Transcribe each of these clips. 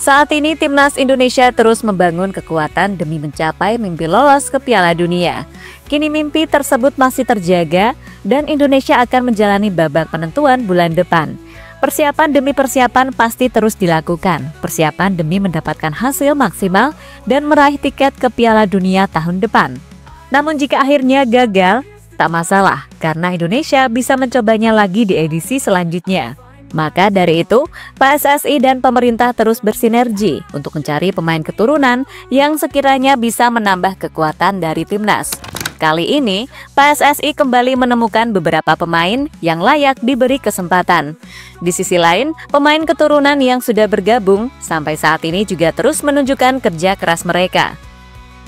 Saat ini timnas Indonesia terus membangun kekuatan demi mencapai mimpi lolos ke Piala Dunia. Kini mimpi tersebut masih terjaga dan Indonesia akan menjalani babak penentuan bulan depan. Persiapan demi persiapan pasti terus dilakukan. Persiapan demi mendapatkan hasil maksimal dan meraih tiket ke Piala Dunia tahun depan. Namun jika akhirnya gagal, tak masalah karena Indonesia bisa mencobanya lagi di edisi selanjutnya. Maka dari itu, PSSI dan pemerintah terus bersinergi untuk mencari pemain keturunan yang sekiranya bisa menambah kekuatan dari timnas. Kali ini, PSSI kembali menemukan beberapa pemain yang layak diberi kesempatan. Di sisi lain, pemain keturunan yang sudah bergabung sampai saat ini juga terus menunjukkan kerja keras mereka.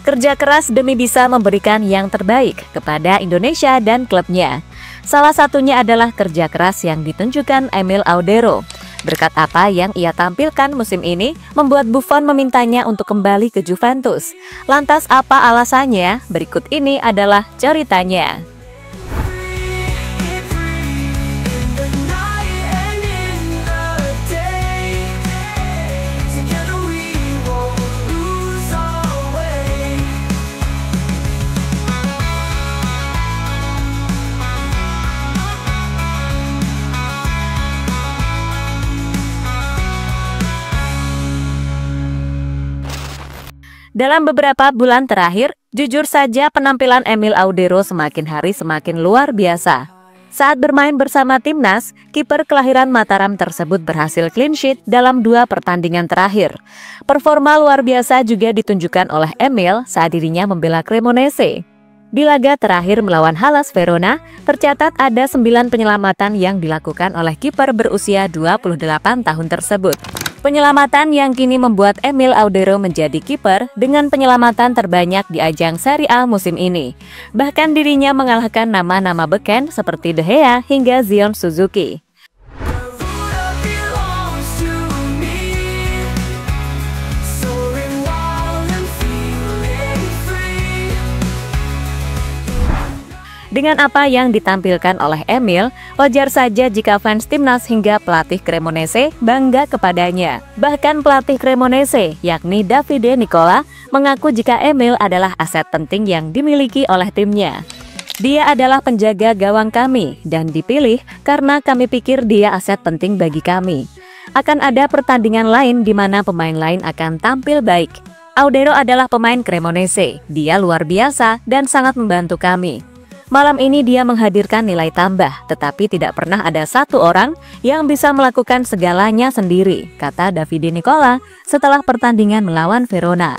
Kerja keras demi bisa memberikan yang terbaik kepada Indonesia dan klubnya. Salah satunya adalah kerja keras yang ditunjukkan Emil Audero. Berkat apa yang ia tampilkan musim ini, membuat Buffon memintanya untuk kembali ke Juventus. Lantas apa alasannya? Berikut ini adalah ceritanya. Dalam beberapa bulan terakhir, jujur saja penampilan Emil Audero semakin hari semakin luar biasa. Saat bermain bersama timnas, kiper kelahiran Mataram tersebut berhasil clean sheet dalam 2 pertandingan terakhir. Performa luar biasa juga ditunjukkan oleh Emil saat dirinya membela Cremonese. Di laga terakhir melawan Hellas Verona, tercatat ada 9 penyelamatan yang dilakukan oleh kiper berusia 28 tahun tersebut. Penyelamatan yang kini membuat Emil Audero menjadi kiper dengan penyelamatan terbanyak di ajang Serie A musim ini. Bahkan dirinya mengalahkan nama-nama beken seperti De Gea hingga Zion Suzuki. Dengan apa yang ditampilkan oleh Emil, wajar saja jika fans timnas hingga pelatih Cremonese bangga kepadanya. Bahkan pelatih Cremonese, yakni Davide Nicola, mengaku jika Emil adalah aset penting yang dimiliki oleh timnya. Dia adalah penjaga gawang kami dan dipilih karena kami pikir dia aset penting bagi kami. Akan ada pertandingan lain di mana pemain lain akan tampil baik. Audero adalah pemain Cremonese, dia luar biasa dan sangat membantu kami. Malam ini dia menghadirkan nilai tambah, tetapi tidak pernah ada satu orang yang bisa melakukan segalanya sendiri, kata Davide Nicola setelah pertandingan melawan Verona.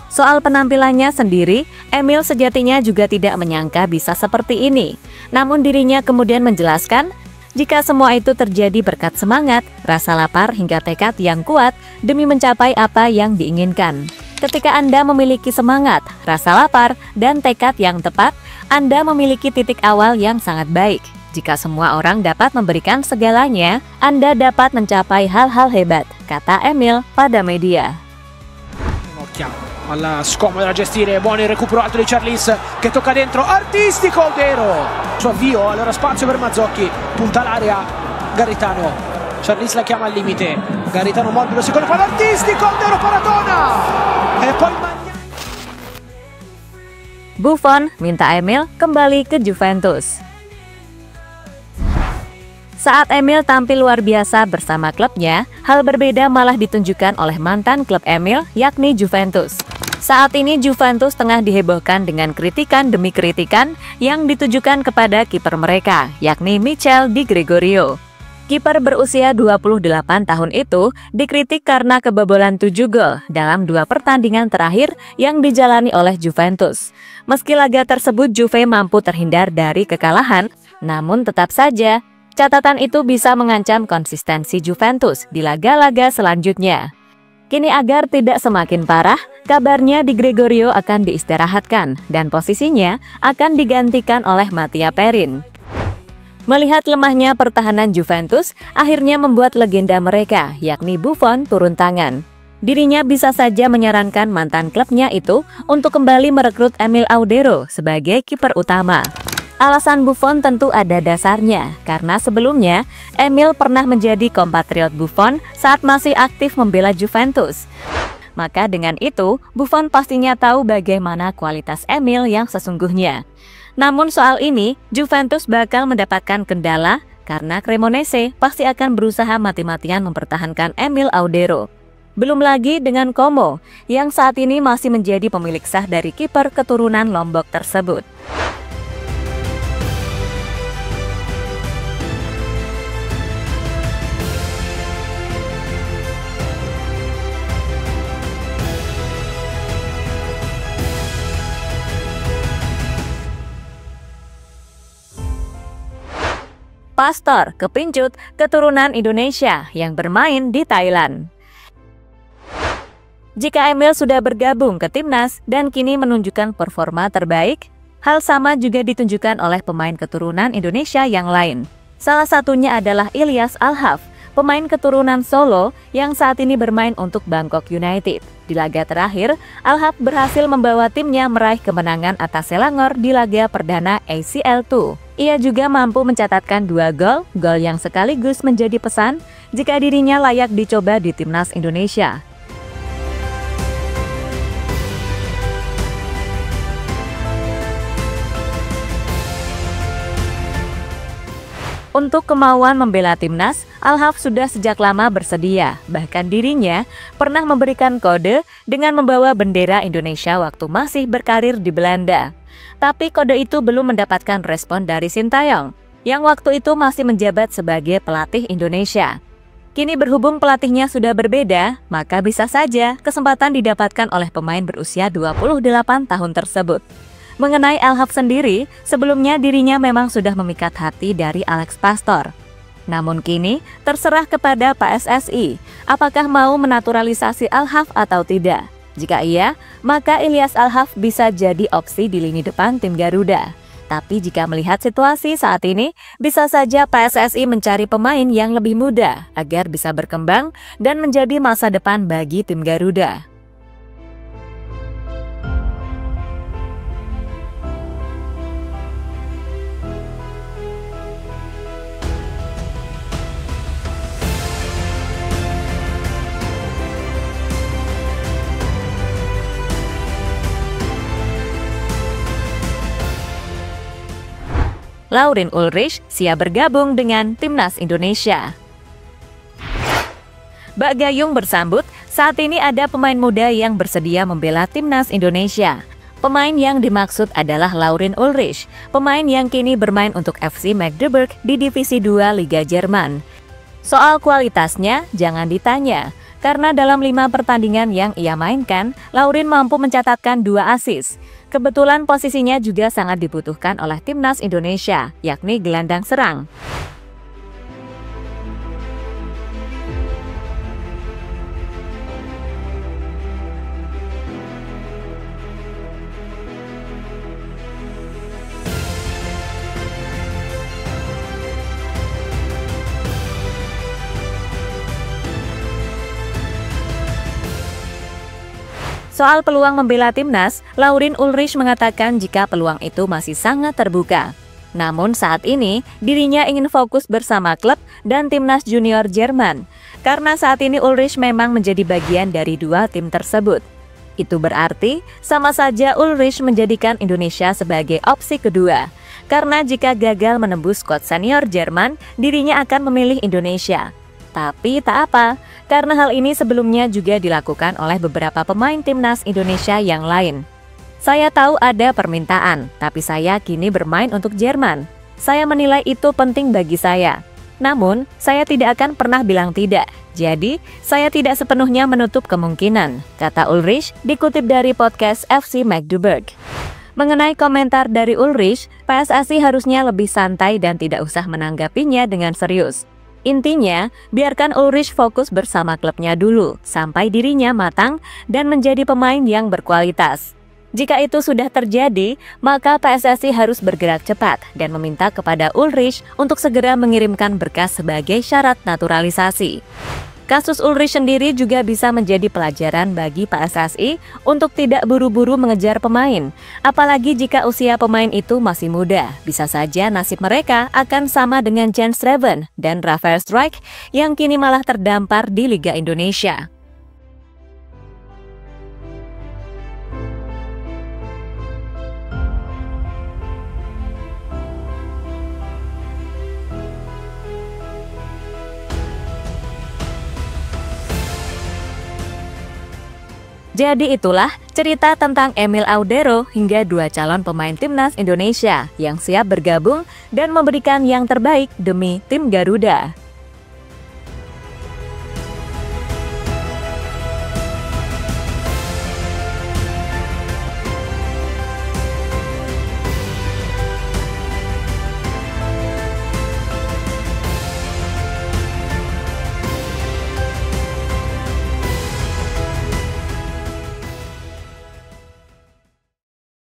Soal penampilannya sendiri, Emil sejatinya juga tidak menyangka bisa seperti ini. Namun dirinya kemudian menjelaskan, jika semua itu terjadi berkat semangat, rasa lapar hingga tekad yang kuat demi mencapai apa yang diinginkan. Ketika Anda memiliki semangat, rasa lapar, dan tekad yang tepat, Anda memiliki titik awal yang sangat baik. Jika semua orang dapat memberikan segalanya, Anda dapat mencapai hal-hal hebat, kata Emil pada media. Alla scomoda da gestire, buono il recupero alto di Charlis che tocca dentro, artistico Audero, suo avvio, allora spazio per Mazzocchi, punta l'area, Garitano. Charlis la chiama al limite, Garitano morbido, secondo palo artistico, Audero paratona e poi Buffon minta Emil kembali ke Juventus. Saat Emil tampil luar biasa bersama klubnya, hal berbeda malah ditunjukkan oleh mantan klub Emil, yakni Juventus. Saat ini Juventus tengah dihebohkan dengan kritikan demi kritikan yang ditujukan kepada kiper mereka, yakni Michel Di Gregorio. Kiper berusia 28 tahun itu dikritik karena kebobolan 7 gol dalam 2 pertandingan terakhir yang dijalani oleh Juventus. Meski laga tersebut Juve mampu terhindar dari kekalahan, namun tetap saja catatan itu bisa mengancam konsistensi Juventus di laga-laga selanjutnya. Kini agar tidak semakin parah, kabarnya Di Gregorio akan diistirahatkan dan posisinya akan digantikan oleh Mattia Perin. Melihat lemahnya pertahanan Juventus, akhirnya membuat legenda mereka, yakni Buffon, turun tangan. Dirinya bisa saja menyarankan mantan klubnya itu untuk kembali merekrut Emil Audero sebagai kiper utama. Alasan Buffon tentu ada dasarnya, karena sebelumnya Emil pernah menjadi kompatriot Buffon saat masih aktif membela Juventus. Maka dengan itu, Buffon pastinya tahu bagaimana kualitas Emil yang sesungguhnya. Namun soal ini, Juventus bakal mendapatkan kendala karena Cremonese pasti akan berusaha mati-matian mempertahankan Emil Audero. Belum lagi dengan Como, yang saat ini masih menjadi pemilik sah dari kiper keturunan Lombok tersebut. Pastor kepincut keturunan Indonesia yang bermain di Thailand. Jika Emil sudah bergabung ke timnas dan kini menunjukkan performa terbaik, hal sama juga ditunjukkan oleh pemain keturunan Indonesia yang lain. Salah satunya adalah Ilyas Alhaf, pemain keturunan Solo yang saat ini bermain untuk Bangkok United. Di laga terakhir, Alhaf berhasil membawa timnya meraih kemenangan atas Selangor di laga perdana ACL 2. Ia juga mampu mencatatkan 2 gol yang sekaligus menjadi pesan jika dirinya layak dicoba di timnas Indonesia. Untuk kemauan membela timnas, Alhaf sudah sejak lama bersedia. Bahkan dirinya pernah memberikan kode dengan membawa bendera Indonesia waktu masih berkarir di Belanda. Tapi kode itu belum mendapatkan respon dari Sintayong, yang waktu itu masih menjabat sebagai pelatih Indonesia. Kini berhubung pelatihnya sudah berbeda, maka bisa saja kesempatan didapatkan oleh pemain berusia 28 tahun tersebut. Mengenai Alhaf sendiri, sebelumnya dirinya memang sudah memikat hati dari Alex Pastor. Namun kini terserah kepada PSSI, apakah mau menaturalisasi Alhaf atau tidak. Jika iya, maka Ilyas Alhaf bisa jadi opsi di lini depan tim Garuda. Tapi jika melihat situasi saat ini, bisa saja PSSI mencari pemain yang lebih muda agar bisa berkembang dan menjadi masa depan bagi tim Garuda. Laurin Ulrich siap bergabung dengan timnas Indonesia. Bak Gayung bersambut, saat ini ada pemain muda yang bersedia membela timnas Indonesia. Pemain yang dimaksud adalah Laurin Ulrich, pemain yang kini bermain untuk FC Magdeburg di Divisi 2 Liga Jerman. Soal kualitasnya jangan ditanya, karena dalam 5 pertandingan yang ia mainkan, Laurin mampu mencatatkan 2 assist. Kebetulan posisinya juga sangat dibutuhkan oleh timnas Indonesia, yakni gelandang serang. Soal peluang membela timnas, Laurin Ulrich mengatakan jika peluang itu masih sangat terbuka. Namun saat ini, dirinya ingin fokus bersama klub dan timnas junior Jerman. Karena saat ini Ulrich memang menjadi bagian dari 2 tim tersebut. Itu berarti, sama saja Ulrich menjadikan Indonesia sebagai opsi kedua. Karena jika gagal menembus skuad senior Jerman, dirinya akan memilih Indonesia. Tapi tak apa, karena hal ini sebelumnya juga dilakukan oleh beberapa pemain timnas Indonesia yang lain. Saya tahu ada permintaan, tapi saya kini bermain untuk Jerman. Saya menilai itu penting bagi saya. Namun, saya tidak akan pernah bilang tidak. Jadi, saya tidak sepenuhnya menutup kemungkinan, kata Ulrich dikutip dari podcast FC Magdeburg. Mengenai komentar dari Ulrich, PSSI harusnya lebih santai dan tidak usah menanggapinya dengan serius. Intinya, biarkan Ulrich fokus bersama klubnya dulu, sampai dirinya matang dan menjadi pemain yang berkualitas. Jika itu sudah terjadi, maka PSSI harus bergerak cepat dan meminta kepada Ulrich untuk segera mengirimkan berkas sebagai syarat naturalisasi. Kasus Ulrich sendiri juga bisa menjadi pelajaran bagi PSSI untuk tidak buru-buru mengejar pemain. Apalagi jika usia pemain itu masih muda, bisa saja nasib mereka akan sama dengan Jens Streven dan Rafael Struijk yang kini malah terdampar di Liga Indonesia. Jadi itulah cerita tentang Emil Audero hingga 2 calon pemain timnas Indonesia yang siap bergabung dan memberikan yang terbaik demi tim Garuda.